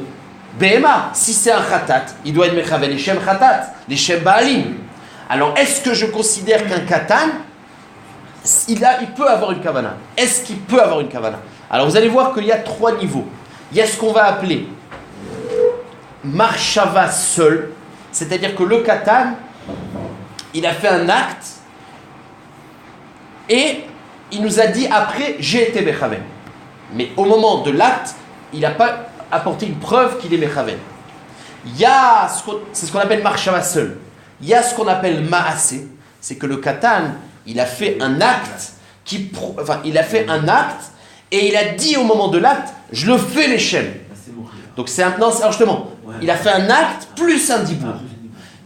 Behema. Si c'est un Khatat, il doit être Mechaven, les Shem Khatat, les Shem Baalim. Alors est-ce que je considère qu'un katan, il peut avoir une kavana? Est-ce qu'il peut avoir une kavana? Alors vous allez voir qu'il y a 3 niveaux. Il y a ce qu'on va appeler Marshava seul, c'est-à-dire que le katan, il a fait un acte et il nous a dit après j'ai été mechaven. Mais au moment de l'acte, il n'a pas apporté une preuve qu'il est mechaven. Il y a c'est ce qu'on appelle marshava seul. Il y a ce qu'on appelle maasé, c'est que le katan, il a fait un acte il a fait un acte et il a dit au moment de l'acte, je le fais les Shem. Donc c'est un, non, c'est, alors justement, il a fait un acte plus un dibour.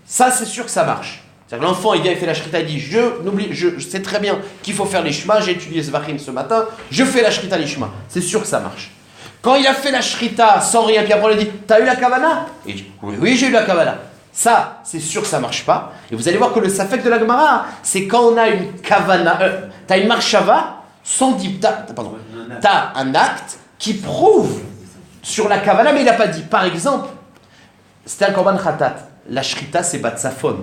Ça, c'est sûr que ça marche. C'est-à-dire que l'enfant, il vient, il fait la shrita, il dit, je sais très bien qu'il faut faire les shema, j'ai étudié Zvachim ce matin, je fais la shrita les shema. C'est sûr que ça marche. Quand il a fait la shrita sans rien, puis après on lui dit, t'as eu la kavana? Il dit, oui, j'ai eu la kavana. Ça, c'est sûr que ça marche pas. Et vous allez voir que le safek de la Gemara, c'est quand on a une kavana, t'as une marshava, sans dit, t'as un acte qui prouve sur la kavana, mais il n'a pas dit. Par exemple, c'était un korban khatat. La shrita, c'est batsafon.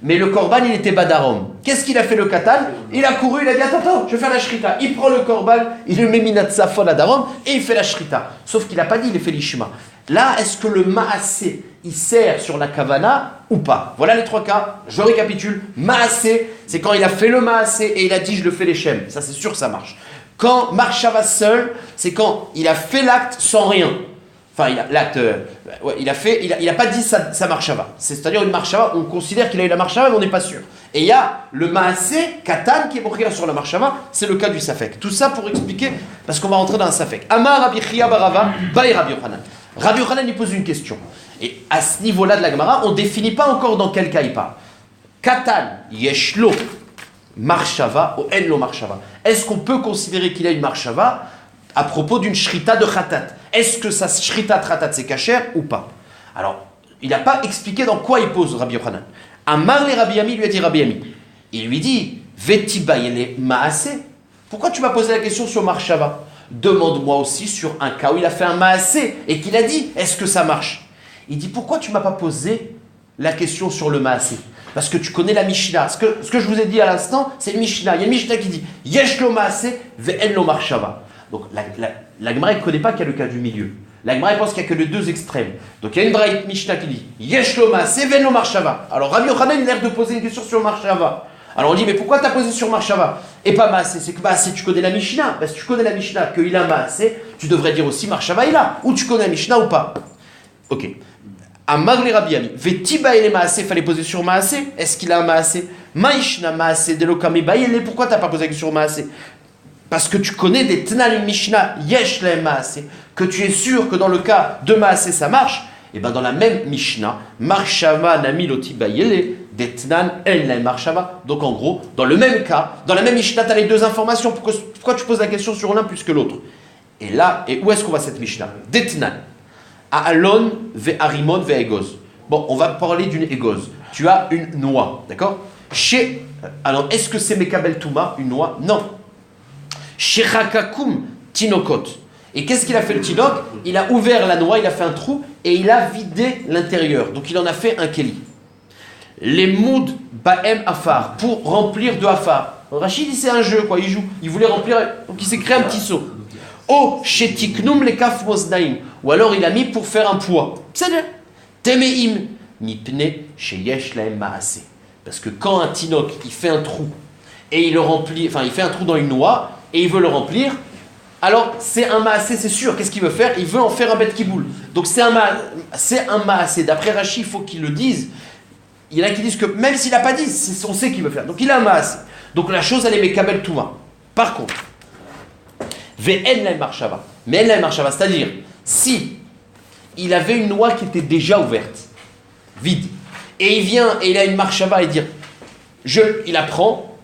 Mais le korban, il était badarom. Qu'est-ce qu'il a fait le katan? Il a couru, il a dit attends, je vais faire la shrita. Il prend le korban, il le met minat safon à darom et il fait la shrita. Sauf qu'il n'a pas dit, il a fait l'ishma. Là, est-ce que le maasé, il sert sur la kavana ou pas? Voilà les trois cas. Je récapitule. Maasé, c'est quand il a fait le maasé et il a dit je le fais les shem. Ça, c'est sûr que ça marche. Quand marshava seul, c'est quand il a fait l'acte sans rien. Enfin, il a pas dit sa marshava. C'est-à-dire une marshava, on considère qu'il a eu la marshava, mais on n'est pas sûr. Et il y a le maasé, katan, qui est mokhir sur la marshava, c'est le cas du safek. Tout ça pour expliquer, parce qu'on va rentrer dans un safek. Amar Rabbi Chia Barava, Baï Rabbi Yochanan. Rabbi Yochanan lui pose une question. Et à ce niveau-là de la Gemara, on ne définit pas encore dans quel cas il parle. Katan, yeshlo, marshava, ou enlo marshava. Est-ce qu'on peut considérer qu'il a une marshava à propos d'une shrita de khatat? Est-ce que sa shrita de khatat c'est kasher ou pas? Alors, il n'a pas expliqué dans quoi il pose Rabbi Yochanan. Amar le Rabbi Ami lui a dit Rabbi Ami. Il lui dit, Vetiba yele maasé. Pourquoi tu m'as posé la question sur marshava? Demande-moi aussi sur un cas où il a fait un maasé et qu'il a dit, est-ce que ça marche? Il dit, pourquoi tu ne m'as pas posé la question sur le maasé? Parce que tu connais la Mishnah. Ce que je vous ai dit à l'instant, c'est une Mishnah. Il y a une Mishnah qui dit, Yesh lo maasé ve'en lo marshava. Donc la Gemara ne connaît pas qu'il y a le cas du milieu. La Gemara pense qu'il n'y a que les deux extrêmes. Donc il y a une braït Mishnah qui dit, Yesh lo maasé ve'en lo marshava. Alors Rabbi Yochanan il a l'air de poser une question sur marshava. Alors on dit, mais pourquoi tu as posé sur marshava et pas maasé? C'est que maasé, tu connais la Mishnah. Si tu connais la Mishnah, qu'il a maasé, tu devrais dire aussi marshava il a. Ou tu connais la Mishnah ou pas. Ok. Amar le Rabbi Ami. Vetiba ele maasé, fallait poser sur maasé. Est-ce qu'il a un maasé? Maishna maasé de l'okame baïele. Pourquoi tu n'as pas posé la question sur maasé? Parce que tu connais des Tnalim Mishnah, Yesh le maasé, que tu es sûr que dans le cas de maasé ça marche. Et bien dans la même Mishnah, Marshava Nami Loti Bayele, des Tnan El la Marshava. Donc en gros, dans le même cas, dans la même Mishnah, tu as les deux informations. Pourquoi tu poses la question sur l'un plus que l'autre? Et là, et où est-ce qu'on va cette Mishnah? Des Tnan. Aalon ve Arimon ve Egoz. Bon, on va parler d'une Egoz. Tu as une noix, d'accord? Alors, est-ce que c'est Mekabel Touma, une noix? Non. Shechakakum Tinokot. Et qu'est-ce qu'il a fait le Tinok? Il a ouvert la noix, il a fait un trou et il a vidé l'intérieur. Donc il en a fait un Keli. Les Moud Baem Afar, pour remplir de Afar. Rachid, c'est un jeu, quoi, il joue. Il voulait remplir, donc il s'est créé un petit seau. Oh, Shetiknum le Kaf Moznaim. Ou alors il a mis pour faire un poids. C'est bien. Temeim Mipne Sheyesh Laem Maase. Parce que quand un Tinok, il fait un trou et il le remplit, enfin il fait un trou dans une noix et il veut le remplir, alors c'est un maasé, c'est sûr. Qu'est-ce qu'il veut faire? Il veut en faire un bet kiboul. Donc c'est un maasé. D'après Rashi, il faut qu'il le dise. Il y en a qui disent que même s'il n'a pas dit, on sait qu'il veut faire. Donc il a un maasé. Donc la chose, elle est mekabel touma. Par contre, ve'en la marshava. Mais en la marshava, c'est-à-dire, si il avait une noix qui était déjà ouverte, vide, et il vient et il a une marshava et dire, il la prend,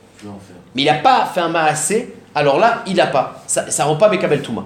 mais il n'a pas fait un maasé, alors là, il n'a pas. Ça ne rend pas Mekabel Touma.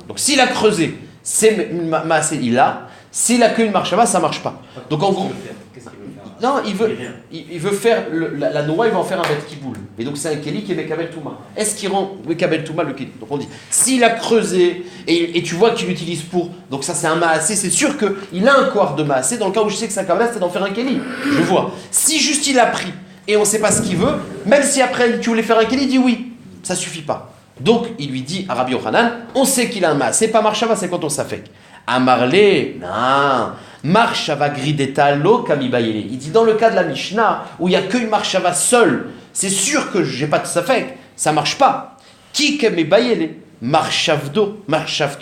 Donc s'il a creusé, c'est maasé, il a. S'il a qu'une marshava, ça ne marche pas. Donc en gros, Qu'est-ce qu'il veut faire? non, il veut faire la noix, il va en faire un bet kiboul. Et donc c'est un keli qui est Mekabel Touma. Est-ce qu'il rend Mekabel Touma le keli? Donc on dit, s'il a creusé et tu vois qu'il l'utilise pour, donc ça c'est un maasé, c'est sûr qu'il a un quart de maasé. Dans le cas où je sais que sa kabbalah c'est d'en faire un keli. Je vois. Si juste il a pris et on ne sait pas ce qu'il veut, même si après tu voulais faire un keli, il dit oui. Ça suffit pas. Donc il lui dit à Rabbi Yochanan, on sait qu'il a un maasé, pas marshava, c'est quand on s'affecte. Amarle, non. Marshava grideta lo kamibayele. Il dit dans le cas de la Mishnah où il n'y a qu'une marshava seule, c'est sûr que j'ai pas de safek, ça marche pas. Ki kamibayele marshavto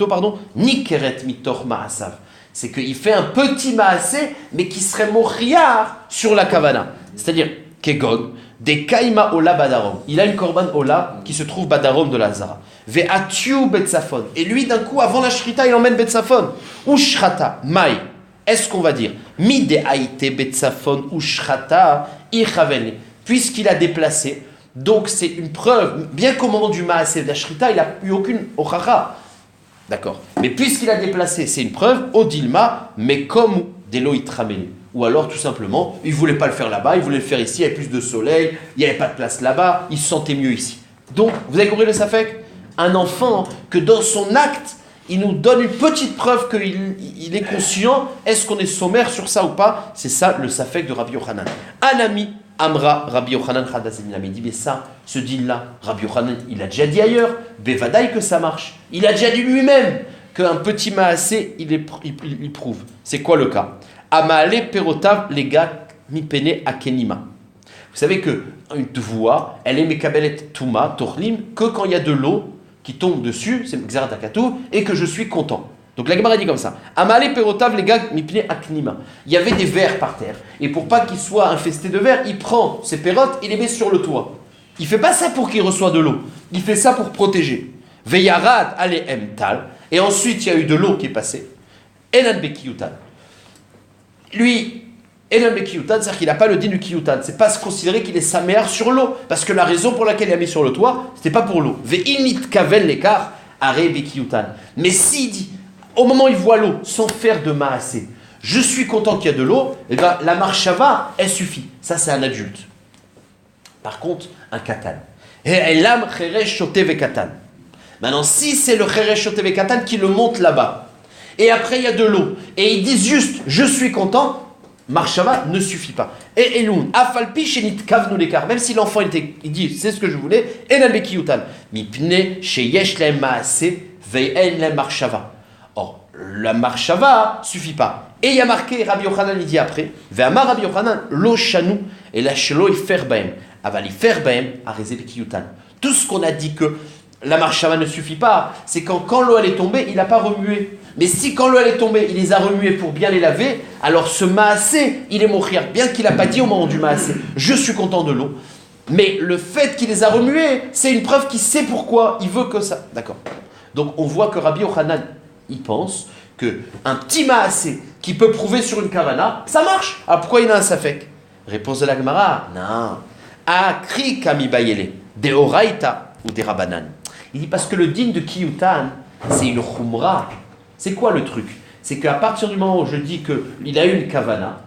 pardon, nikeret mitor maasav. C'est qu'il fait un petit maasé, mais qui serait moriar sur la kavana. C'est-à-dire, Kegon, des Kaima Ola Badarom. Il a une korban Ola qui se trouve Badarom de la Zara. Ve'atiu Betsafon. Et lui, d'un coup, avant la Shrita, il emmène Betsafon. Ou Shrata, Maï. Est-ce qu'on va dire Mide Aïte Betsafon ou Shrata, Ichavene. Puisqu'il a déplacé. Donc, c'est une preuve. Bien qu'au moment du Maaseh de la Shrita, il n'a eu aucune Ochacha. D'accord. Mais puisqu'il a déplacé, c'est une preuve. Odilma, mais comme Delo Itramene. Ou alors, tout simplement, il ne voulait pas le faire là-bas, il voulait le faire ici, il y avait plus de soleil, il n'y avait pas de place là-bas, il se sentait mieux ici. Donc, vous avez compris le safek? Un enfant que dans son acte, il nous donne une petite preuve qu'il est conscient. Est-ce qu'on est sommaire sur ça ou pas? C'est ça le safek de Rabbi Yochanan. Anami Amra Rabbi Yochanan Chadazin. Il dit, mais ça, ce deal-là, Rabbi Yochanan, il a déjà dit ailleurs, Bevadaï que ça marche. Il a déjà dit lui-même qu'un petit maasé, il prouve. C'est quoi le cas? Amaale perotav lega mipene akenima. Vous savez que une voix, elle est mekabelet tuma torlim que quand il y a de l'eau qui tombe dessus, c'est xeratakatu, et que je suis content. Donc la Gemara dit comme ça. Amaale perotav lega mipene akenima. Il y avait des vers par terre, et pour pas qu'ils soient infestés de vers, il prend ses pérotes, il les met sur le toit. Il fait pas ça pour qu'il reçoive de l'eau. Il fait ça pour protéger. Veyarad ale emtal. Et ensuite il y a eu de l'eau qui est passée. Enan bekiyutan. Lui, Elam le Kiyutan, c'est-à-dire qu'il n'a pas le din du Kiyutan. C'est pas se considérer qu'il est sa mère sur l'eau. Parce que la raison pour laquelle il a mis sur le toit, c'était pas pour l'eau. Ve'init kaven l'écart, are Kiyutan. Mais s'il dit, au moment où il voit l'eau, sans faire de maasé, je suis content qu'il y a de l'eau, et bien la marshava, elle suffit. Ça, c'est un adulte. Par contre, un katan. Elam cheresh shotev katan. Maintenant, si c'est le cheresh shotev katan qui le monte là-bas, et après il y a de l'eau, et ils disent juste je suis content, marshava ne suffit pas. Et Elun, afalpi shenit kavnu l'écart, même si l'enfant il dit c'est ce que je voulais, enabeki yutan, mipne sheyesh lem maase ve'en lem marshava. Or, la marshava suffit pas. Et il y a marqué, Rabbi Yochanan il dit après, ve'amar Rabbi Yochanan lo shanu, et la shelo ifer baem, aval ifer baem, arezebeki yutan. Tout ce qu'on a dit que la marshava ne suffit pas, c'est quand l'eau elle est tombée, il n'a pas remué. Mais si quand l'eau elle est tombée, il les a remués pour bien les laver, alors ce maasé, il est mourir, bien qu'il n'a pas dit au moment du maasé, je suis content de l'eau. Mais le fait qu'il les a remués, c'est une preuve qu'il sait pourquoi, il veut que ça. D'accord. Donc on voit que Rabbi Yochanan, il pense qu'un petit maasé qui peut prouver sur une kavana, ça marche. Ah, pourquoi il a un safek? Réponse de la Gemara, non. Akri kami bayele, de oraita ou des rabanan. Il dit parce que le din de Kiyutan, c'est une khumra. C'est quoi le truc? C'est qu'à partir du moment où je dis qu'il a une kavana,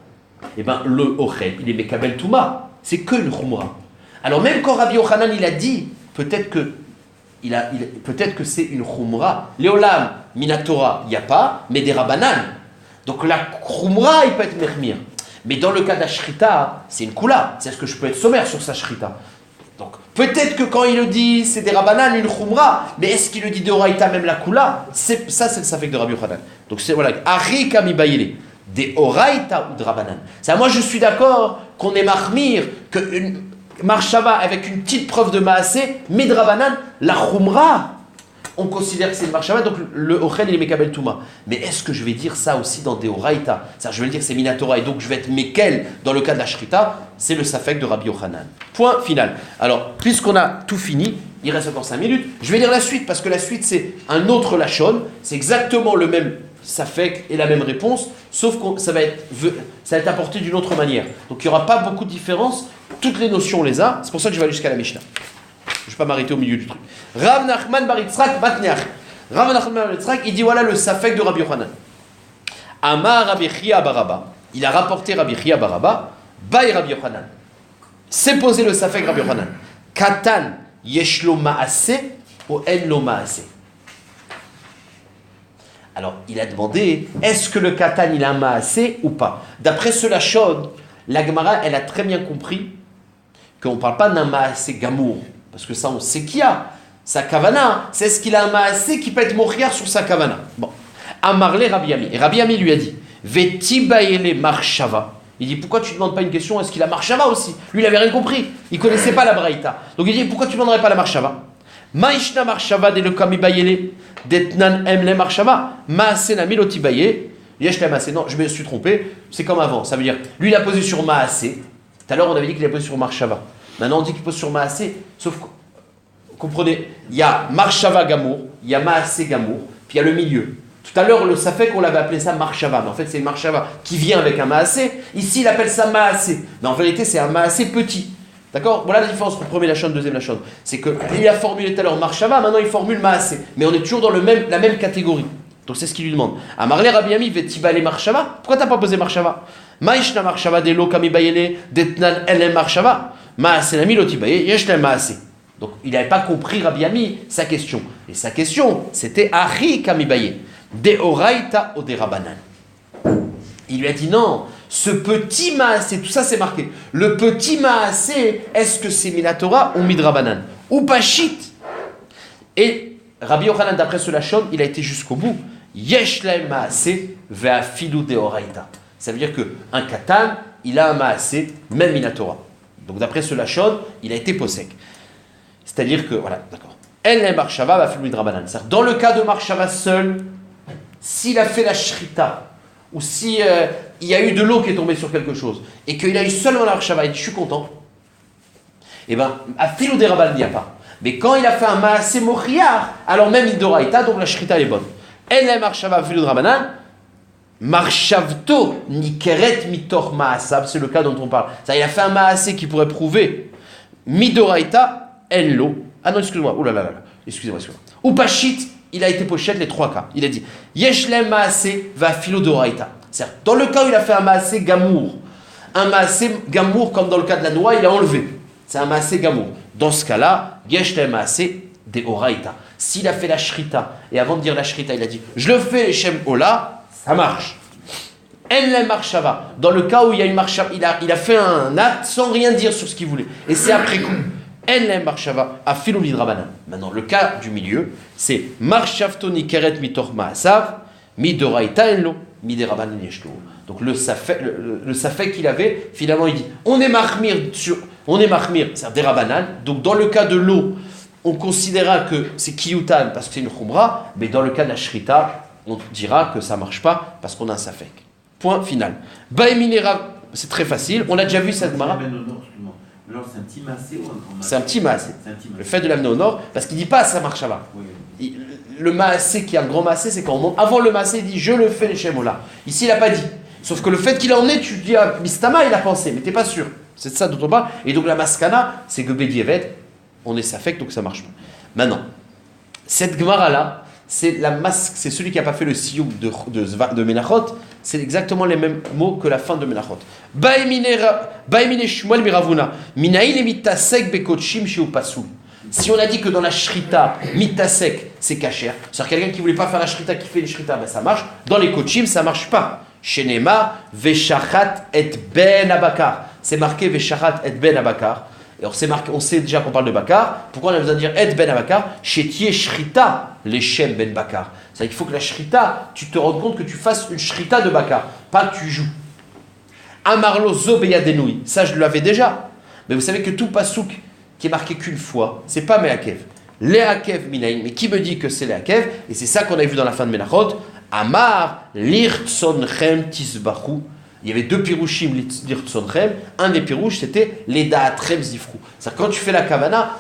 eh ben le ochel, il est mekabel touma. C'est que une khumra. Alors même quand Rabbi Yochanan il a dit, peut-être que c'est une khumra. Léolam, minatora, il n'y a pas, mais des rabanan. Donc la khumra, il peut être mermir. Mais dans le cas d'ashrita, c'est une kula. C'est-à-dire que je peux être sommaire sur sa shrita. Donc, peut-être que quand il le dit, c'est des rabanan, une khumra, mais est-ce qu'il le dit de oraïta, même la kula? Ça, c'est le safek de Rabbi Yochanan. Donc, c'est voilà, Ari kami bayile, des oraïta ou de rabanan. Ça, moi, je suis d'accord qu'on est marmir, qu'une marshava avec une petite preuve de maasé, mais de rabanan, la khumra, on considère que c'est une marshava, donc le ochel, il est mekabel touma. Mais est-ce que je vais dire ça aussi dans des oraïta? Ça, je vais le dire, c'est minatora, et donc je vais être mekel dans le cas de la shrita, c'est le safek de Rabbi Yochanan. Point final. Alors, puisqu'on a tout fini, il reste encore 5 minutes, je vais lire la suite, parce que la suite, c'est un autre lachon, c'est exactement le même safek et la même réponse, sauf que ça va être apporté d'une autre manière. Donc, il n'y aura pas beaucoup de différence, toutes les notions, on les a, c'est pour ça que je vais aller jusqu'à la Mishnah. Je ne vais pas m'arrêter au milieu du truc. Rav Nachman bar Yitzhak Batniach. Rav Nachman bar Yitzhak, il dit voilà le safek de Rabbi Yochanan. Amar Rabbi Chia Baraba. Il a rapporté Rabbi Chia Baraba. Bay Rabbi Yochanan. C'est posé le safek Rabbi Yochanan. Katan yeshlo maase ou en lo maase. Alors il a demandé est-ce que le katan il a un maase ou pas. D'après ce lachon, la Gemara elle a très bien compris qu'on ne parle pas d'un maase gamour. Parce que ça, on sait qu'il y a. Sa kavana, c'est ce qu'il a un maasé qui peut être moriar sur sa kavana. Bon. Amarle Rabbi Ami. Et Rabbi Ami lui a dit Veti baele marshava. Il dit pourquoi tu ne demandes pas une question? Est-ce qu'il a marshava aussi? Lui, il n'avait rien compris. Il ne connaissait pas la braïta. Donc il dit pourquoi tu ne demanderais pas la marshava? Maishna marshava de le kami baele. Detnan emle marshava. Maasena miloti baye. Yesh la maasé. Non, je me suis trompé. C'est comme avant. Ça veut dire lui, il a posé sur maasé. Tout à l'heure, on avait dit qu'il est posé sur Marshava. Maintenant, on dit qu'il pose sur Maasé, sauf que, comprenez, il y a Marshava Gamour, il y a Maasé Gamour, puis il y a le milieu. Tout à l'heure, le Safek, on l'avait appelé ça Marshava, mais en fait, c'est Marshava qui vient avec un Maasé. Ici, il appelle ça Maasé, mais en vérité, c'est un Maasé petit. D'accord? Voilà la différence entre le premier Lachon et le deuxième Lachon. C'est qu'il a formulé tout à l'heure Marshava, maintenant il formule Maasé. Mais on est toujours dans la même catégorie. Donc c'est ce qu'il lui demande. Amarle Rabbi Ami vetibale Marshava. Pourquoi t'as pas posé Marshava? Maishna Marshava de lo kami bayele detnan elem Marshava. Maasé nami lo tibaye yeshna Maasé. Donc il n'avait pas compris Rabbi Ami sa question. Et sa question c'était Achi kami baye de oraita ou de rabanan. Il lui a dit non. Ce petit maasé, tout ça c'est marqué. Le petit maasé, est-ce que c'est Minatora ou Midrabanan ou Pashit? Et Rabbi Yochanan, d'après ce Lachon, il a été jusqu'au bout. Yesh lahem maasé ve'afilu deoraita. Ça veut dire qu'un katan, il a un maasé, même Minatora. Donc d'après ce Lachon, il a été posek. C'est-à-dire que, voilà, d'accord. El lahem marshava ve'afilu midrabanan. Dans le cas de marshava seul, s'il a fait la shrita, ou si il y a eu de l'eau qui est tombée sur quelque chose, et qu'il a eu seulement la marshava, il dit je suis content, et bien, à filou des rabal, il n'y a pas. Mais quand il a fait un maasé mochiar, alors même il doraita, donc la shrita elle est bonne. Elle est marshava filou de rabanan, marshavto nikeret mitor maasav, c'est le cas dont on parle. Ça, il a fait un maasé qui pourrait prouver midoraita, elle l'eau. Ah non, excuse-moi, excusez-moi. Ou pashit, il a été pochette les trois cas. Il a dit Yeshlem maasé va filo doraita. C'est-à-dire, dans le cas où il a fait un maasé gamour, comme dans le cas de la noix, il a enlevé. C'est un maasé gamour. Dans ce cas-là, Yeshlem maasé de oraita. S'il a fait la shrita, et avant de dire la shrita, il a dit je le fais Shem Ola, ça marche. En marshava. Dans le cas où il y a une marshava, il a fait un acte sans rien dire sur ce qu'il voulait. Et c'est après coup. En marshava a filou midrabanan. Maintenant, le cas du milieu, c'est marshavto nikeret mitor maasav, midoraita enlo, miderabanan yeshlo. Donc le safek qu'il avait, finalement, il dit on est mahmir, c'est-à-dire derabanan. Donc dans le cas de l'eau, on considérera que c'est kiyutan parce que c'est une khumra, mais dans le cas de la shrita, on dira que ça ne marche pas parce qu'on a un safek. Point final. Baeminera, c'est très facile, on a déjà vu cette mara. Alors c'est un petit massé ou un grand massé? C'est un petit massé. Le fait de l'amener au nord, parce qu'il ne dit pas ça marche là. Oui. Le massé qui est un grand massé, c'est quand on monte. Avant le massé, il dit je le fais les Shemola. Ici, il n'a pas dit. Sauf que le fait qu'il en ait, tu dis à Mistama, il a pensé, mais tu n'es pas sûr. C'est de ça dont on parle. Et donc la maskana, c'est que Bedievet, on est safek, donc ça ne marche pas. Maintenant, cette Gemara là, c'est celui qui n'a pas fait le siouk de Menachot, c'est exactement les mêmes mots que la fin de Menachot. Baemine Shmuel Miravuna, Minaïl mitasek bekochim sheu pasul. Si on a dit que dans la shrita, mitasek, c'est kasher, c'est-à-dire quelqu'un qui ne voulait pas faire la shrita, qui fait les shrita, ben ça marche. Dans les kochim, ça ne marche pas. Shenema, Veshachat et Ben Abakar. C'est marqué Veshachat et Ben Abakar. Alors c'est marqué, on sait déjà qu'on parle de Bakar. Pourquoi on a besoin de dire Et Ben Abakar? Chétier Shrita, les Shem Ben Bakar. C'est-à-dire qu'il faut que la Shrita, tu te rendes compte que tu fasses une Shrita de Bakar, pas que tu joues. Amarlo Zobeyadenui, ça je l'avais déjà. Mais vous savez que tout pasouk qui est marqué qu'une fois, c'est pas Meakev. Leakev Minaïn, mais qui me dit que c'est Leakev? Et c'est ça qu'on a vu dans la fin de Menachot. Amar Lirtsonchem Tisbachu. Il y avait deux pirouchim Lirtsonchem. Un des pirouches, c'était les Daatrem Zifrou. C'est-à-dire quand tu fais la kavana,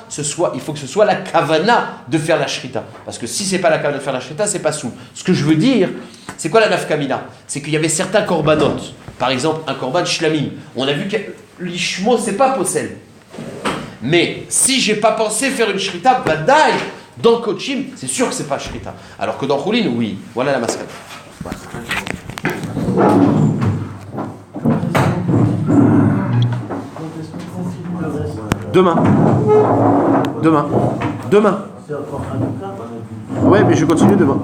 il faut que ce soit la kavana de faire la shrita. Parce que si c'est pas la kavana de faire la shrita, c'est pas sous. Ce que je veux dire, c'est quoi la nafkamina? C'est qu'il y avait certains korbanot. Par exemple, un korban shlamim. On a vu que l'ishmo, c'est pas possel. Mais si j'ai pas pensé faire une shrita, badaï, dans Kochim, c'est sûr que c'est pas shrita. Alors que dans Choulin, oui. Voilà la mascade. Voilà. Demain. C'est encore un cas. Ouais, mais je continue demain.